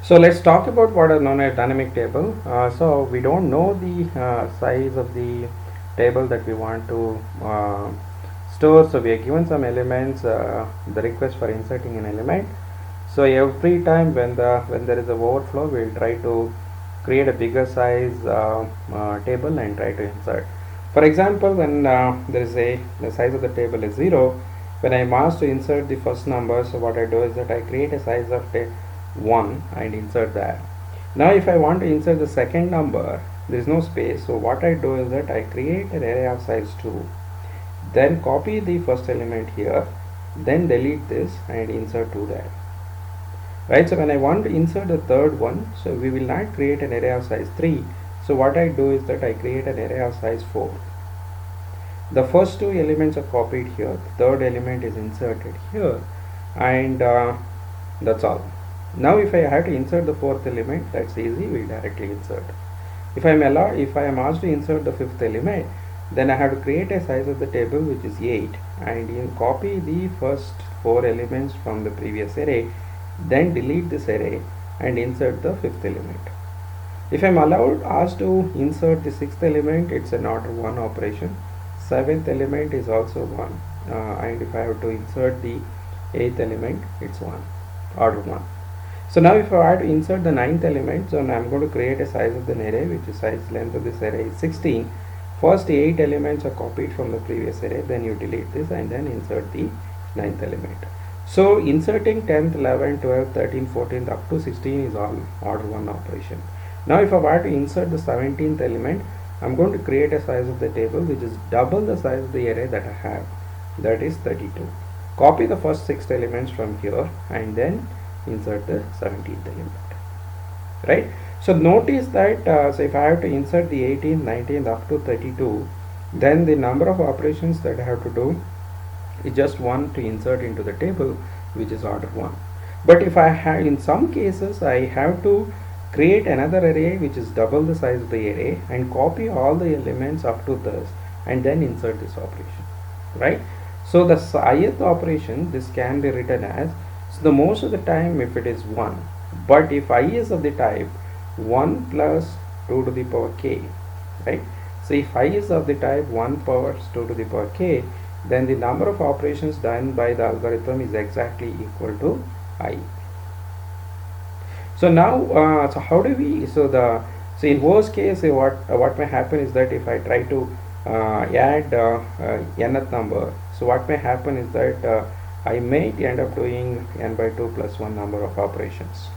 So let's talk about what are known as dynamic table. So we don't know the size of the table that we want to store. So we are given some elements, the request for inserting an element. So every time when there is a overflow, we will try to create a bigger size table and try to insert. For example, when there is the size of the table is 0, when I am asked to insert the first number, so what I do is that I create a size of 1 and insert that. Now if I want to insert the second number, there is no space, so what I do is that I create an array of size 2, then copy the first element here, then delete this and insert 2 there. Right, so when I want to insert the third one, so we will not create an array of size 3, so what I do is that I create an array of size 4. The first two elements are copied here, the third element is inserted here, and that's all. Now if I have to insert the fourth element, that's easy, we'll directly insert. If I am asked to insert the fifth element, then I have to create a size of the table which is 8 and copy the first 4 elements from the previous array, then delete this array and insert the fifth element. If I am asked to insert the sixth element, it's an order 1 operation. Seventh element is also 1, and if I have to insert the eighth element, it's 1, order 1. So now if I have to insert the ninth element, so now I'm going to create a size of the array which is size length of this array is 16. First 8 elements are copied from the previous array, then you delete this and then insert the ninth element. So inserting 10th, 11th, 12th, 13th, 14th up to 16 is all order 1 operation. Now if I were to insert the 17th element, I'm going to create a size of the table which is double the size of the array that I have, that is 32. Copy the first 6 elements from here and then insert the 17th element. Right? So notice that so if I have to insert the 18th, 19th up to 32, then the number of operations that I have to do is just 1 to insert into the table, which is order 1. But if I have, in some cases I have to create another array which is double the size of the array and copy all the elements up to this and then insert this operation, right? So the ith operation, this can be written as, so the most of the time if it is 1, but if I is of the type 1 plus 2 to the power k, right? So if I is of the type 1 power 2 to the power k, then the number of operations done by the algorithm is exactly equal to I. So now, so how do we? So in worst case, what may happen is that if I try to add nth number, so what may happen is that I may end up doing n by 2 plus 1 number of operations,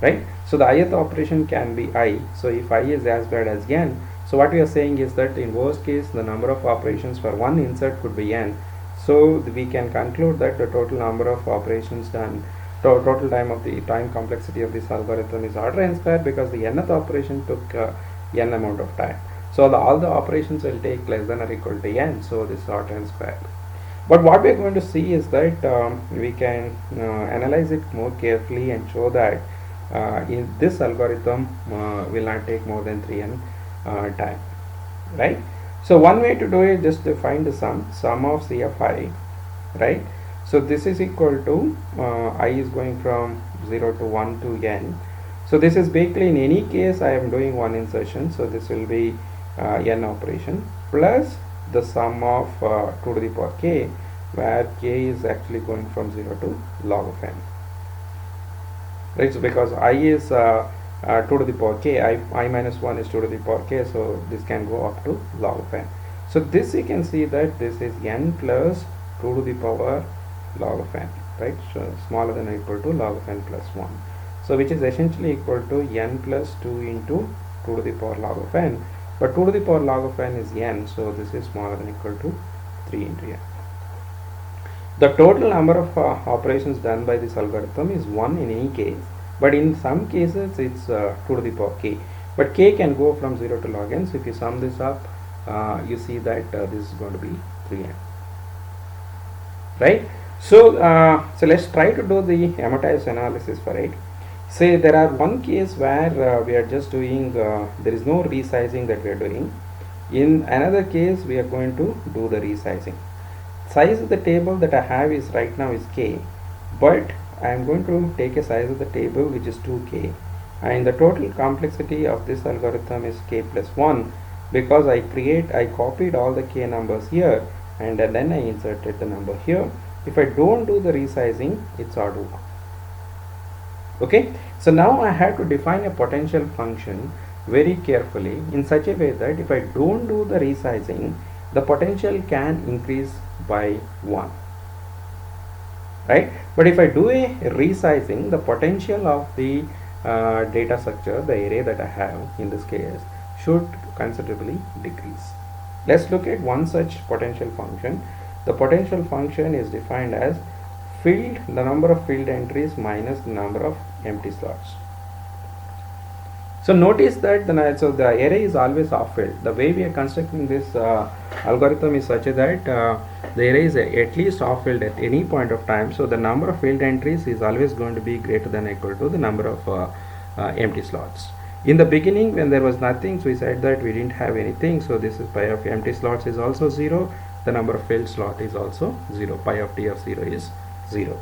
right? So the ith operation can be I. So if I is as bad as n, so what we are saying is that in worst case, the number of operations for one insert could be n. So we can conclude that the total number of operations done, total time complexity of this algorithm is order n square, because the nth operation took n amount of time. So all the operations will take less than or equal to n. So this is order n square. But what we are going to see is that we can analyze it more carefully and show that in this algorithm will not take more than 3n time, right? So one way to do it, just to find the sum of CFI, right? So this is equal to I is going from 0 to 1 to n. So this is basically, in any case I am doing one insertion, so this will be n operation plus the sum of 2 to the power k, where k is actually going from 0 to log of n, right? So because I is 2 to the power k, I minus 1 is 2 to the power k, so this can go up to log of n. So this you can see that this is n plus 2 to the power log of n, right? So smaller than or equal to log of n plus 1. So which is essentially equal to n plus 2 into 2 to the power log of n. But 2 to the power log of n is n, so this is smaller than or equal to 3 into n. The total number of operations done by this algorithm is 1 in any case, but in some cases it's 2 to the power k. But k can go from 0 to log n, so if you sum this up, you see that this is going to be 3n, right? So, so let's try to do the amortized analysis for it. Say there are one case where we are just doing, there is no resizing that we are doing. In another case, we are going to do the resizing. Size of the table that I have is right now is k, but I am going to take a size of the table which is 2k, and the total complexity of this algorithm is k plus 1, because I copied all the k numbers here and then I inserted the number here. If I don't do the resizing, it's odd 1. Okay, so now I have to define a potential function very carefully in such a way that if I don't do the resizing, the potential can increase by 1, right? But if I do a resizing, the potential of the data structure, the array that I have in this case, should considerably decrease. Let's look at one such potential function. The potential function is defined as the number of field entries minus the number of empty slots. So notice that the array is always off filled. The way we are constructing this algorithm is such that the array is at least off filled at any point of time. So the number of field entries is always going to be greater than or equal to the number of empty slots. In the beginning, when there was nothing, so we said that we didn't have anything. So this is pi of empty slots is also 0. The number of filled slot is also 0. Pi of t of 0 is 0.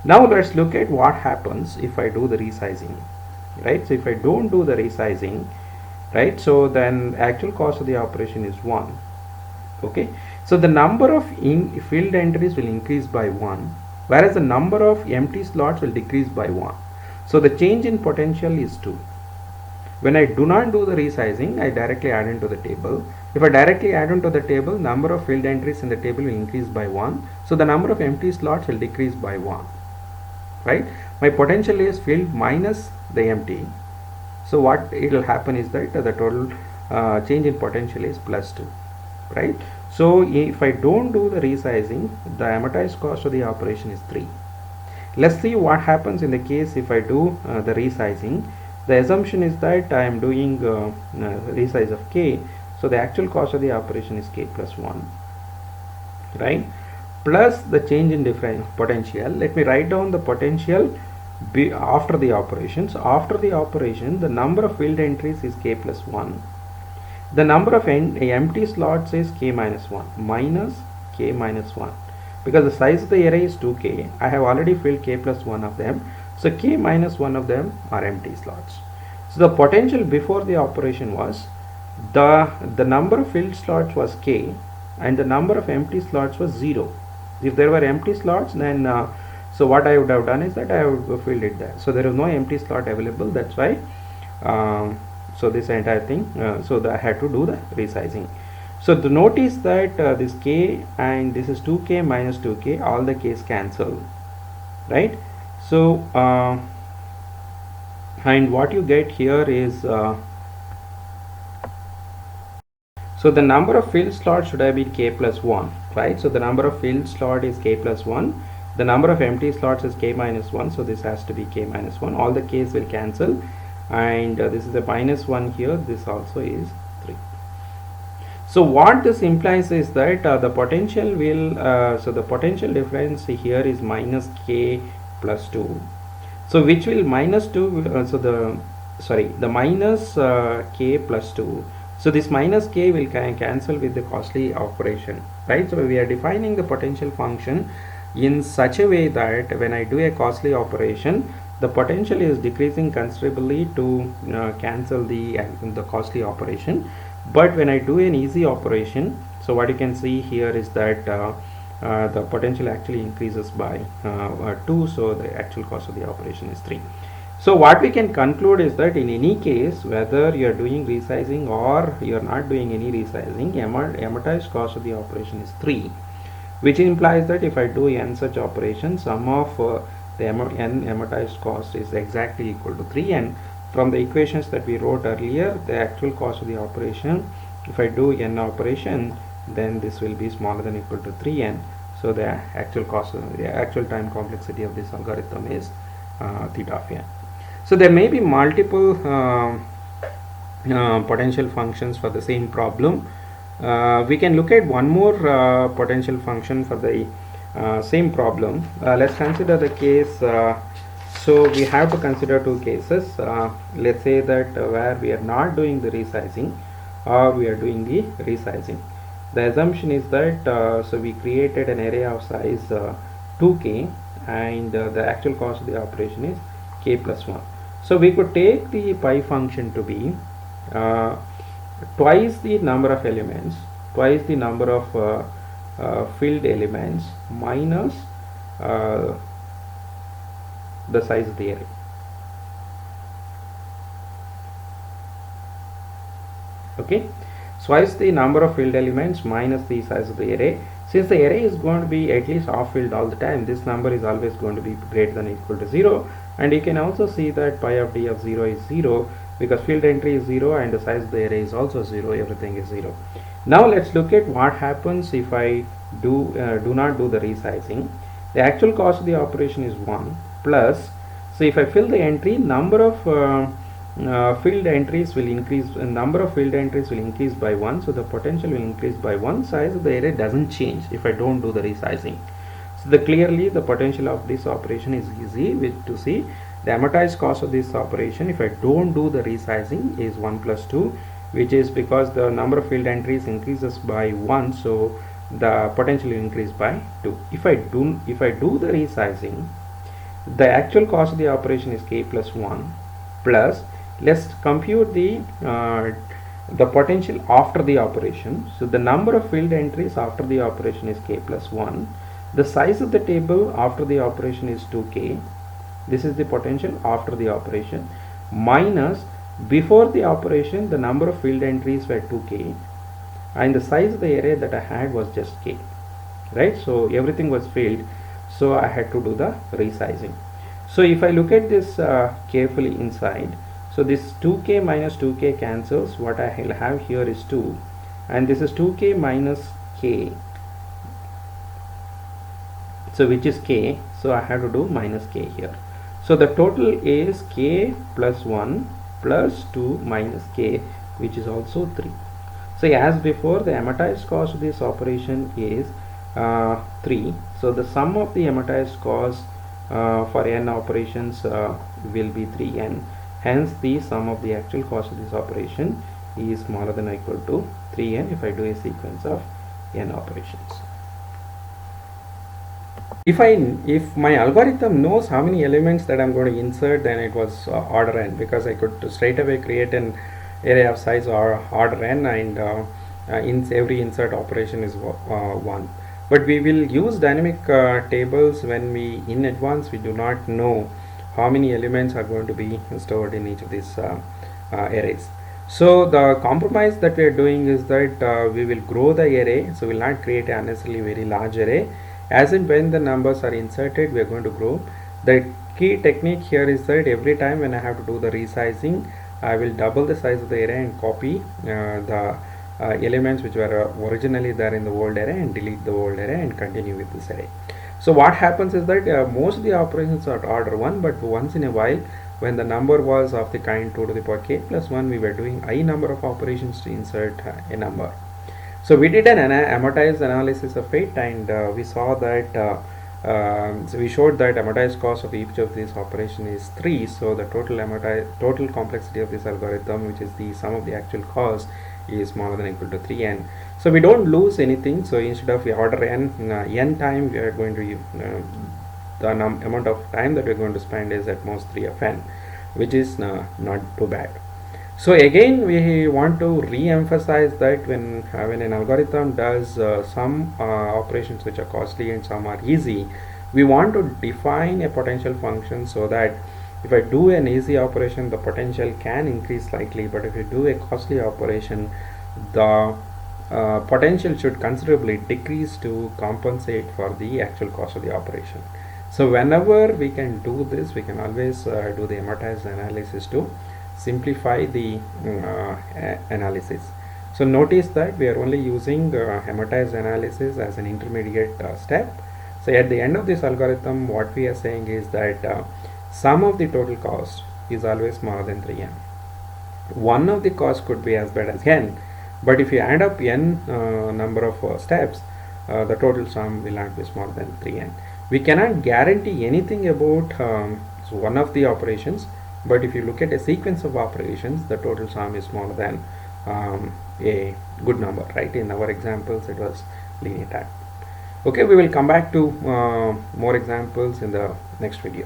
Now let's look at what happens if I do the resizing, right? So if I don't do the resizing, right, so then actual cost of the operation is 1. Okay, so the number of filled entries will increase by 1, whereas the number of empty slots will decrease by 1. So the change in potential is 2. When I do not do the resizing, I directly add into the table. If I directly add into the table, number of filled entries in the table will increase by 1. So the number of empty slots will decrease by 1. Right? My potential is filled minus the empty. So what it will happen is that the total change in potential is plus 2. Right? So if I don't do the resizing, the amortized cost of the operation is 3. Let's see what happens in the case if I do the resizing. The assumption is that I am doing resize of k, so the actual cost of the operation is k plus 1, right, plus the change in different potential. Let me write down the potential after the operation. So after the operation, the number of filled entries is k plus 1, the number of empty slots is k minus 1 minus k minus 1, because the size of the array is 2k. I have already filled k plus 1 of them. So k minus 1 of them are empty slots. So the potential before the operation was the number of filled slots was k and the number of empty slots was 0. If there were empty slots, then so what I would have done is that I would filled it there. So there is no empty slot available. That's why so this entire thing. So I had to do the resizing. So to notice that this k and this is 2k minus 2k, all the k's cancel, right? So and what you get here is so the number of filled slots should have been k plus 1, right? So the number of filled slot is k plus 1, the number of empty slots is k minus 1, so this has to be k minus 1. All the k's will cancel, and this is a minus 1 here, this also is 3. So what this implies is that the potential will so the potential difference here is minus k plus 2, so which will minus 2 so the minus k plus 2, so this minus k will cancel with the costly operation, right? So we are defining the potential function in such a way that when I do a costly operation, the potential is decreasing considerably to cancel the costly operation. But when I do an easy operation, so what you can see here is that the potential actually increases by 2, so the actual cost of the operation is 3. So what we can conclude is that in any case, whether you are doing resizing or you are not doing any resizing, amortized cost of the operation is 3, which implies that if I do n such operations, sum of the n amortized cost is exactly equal to 3, and from the equations that we wrote earlier, the actual cost of the operation, if I do n operation, then this will be smaller than or equal to 3n. So the actual cost, the actual time complexity of this algorithm is theta of n. So there may be multiple potential functions for the same problem. We can look at one more potential function for the same problem. Let's consider the case. So we have to consider two cases. Let's say that where we are not doing the resizing or we are doing the resizing. The assumption is that so we created an array of size 2k, and the actual cost of the operation is k plus 1. So we could take the pi function to be uh, twice the number of elements, twice the number of filled elements minus uh, the size of the array. Okay, twice the number of filled elements minus the size of the array. Since the array is going to be at least half filled all the time, this number is always going to be greater than or equal to 0, and you can also see that pi of d of 0 is 0 because field entry is 0 and the size of the array is also 0, everything is 0. Now let's look at what happens if I do not do the resizing. The actual cost of the operation is 1 plus, so if I fill the entry, number of filled entries will increase, number of filled entries will increase by 1, so the potential will increase by 1, size of the array doesn't change if I don't do the resizing. So clearly the potential of this operation is easy to see. The amortized cost of this operation if I don't do the resizing is 1 plus 2, which is because the number of field entries increases by 1, so the potential will increase by 2. If I do the resizing, the actual cost of the operation is k plus 1 plus, let's compute the potential after the operation. So the number of field entries after the operation is k plus 1. The size of the table after the operation is 2k. This is the potential after the operation, minus before the operation the number of field entries were 2k and the size of the array that I had was just k, right? So everything was filled, so I had to do the resizing. So if I look at this carefully inside, so this 2k minus 2k cancels. What I will have here is 2, and this is 2k minus k, so which is k, so I have to do minus k here. So the total is k plus 1 plus 2 minus k, which is also 3. So as before, the amortized cost of this operation is 3. So the sum of the amortized cost for n operations will be 3n. Hence the sum of the actual cost of this operation is smaller than or equal to 3n if I do a sequence of n operations. If my algorithm knows how many elements that I'm going to insert, then it was order n, because I could straight away create an array of size or order n, and in every insert operation is 1. But we will use dynamic tables when we in advance we do not know how many elements are going to be stored in each of these arrays. So the compromise that we are doing is that we will grow the array, so we will not create an unnecessarily very large array. As and when the numbers are inserted, we are going to grow. The key technique here is that every time when I have to do the resizing, I will double the size of the array and copy the elements which were originally there in the old array and delete the old array and continue with this array. So what happens is that most of the operations are order 1, but once in a while when the number was of the kind 2 to the power k plus 1, we were doing I number of operations to insert a number. So we did an amortized analysis of it, and we saw that so we showed that amortized cost of each of these operations is 3. So the total complexity of this algorithm, which is the sum of the actual cost, is smaller than or equal to 3n. So we don't lose anything. So instead of order n n time, we are going to the amount of time that we are going to spend is at most 3 of n, which is not too bad. So again, we want to re-emphasize that when an algorithm does some operations which are costly and some are easy, we want to define a potential function so that if I do an easy operation, the potential can increase slightly, but if you do a costly operation, the potential should considerably decrease to compensate for the actual cost of the operation. So whenever we can do this, we can always do the amortized analysis to simplify the analysis. So notice that we are only using amortized analysis as an intermediate step. So at the end of this algorithm, what we are saying is that sum of the total cost is always smaller than 3n. One of the costs could be as bad as n, but if you add up n number of steps, the total sum will not be smaller than 3n. We cannot guarantee anything about so one of the operations, but if you look at a sequence of operations, the total sum is smaller than a good number, right? In our examples, it was linear time. Okay, we will come back to more examples in the next video.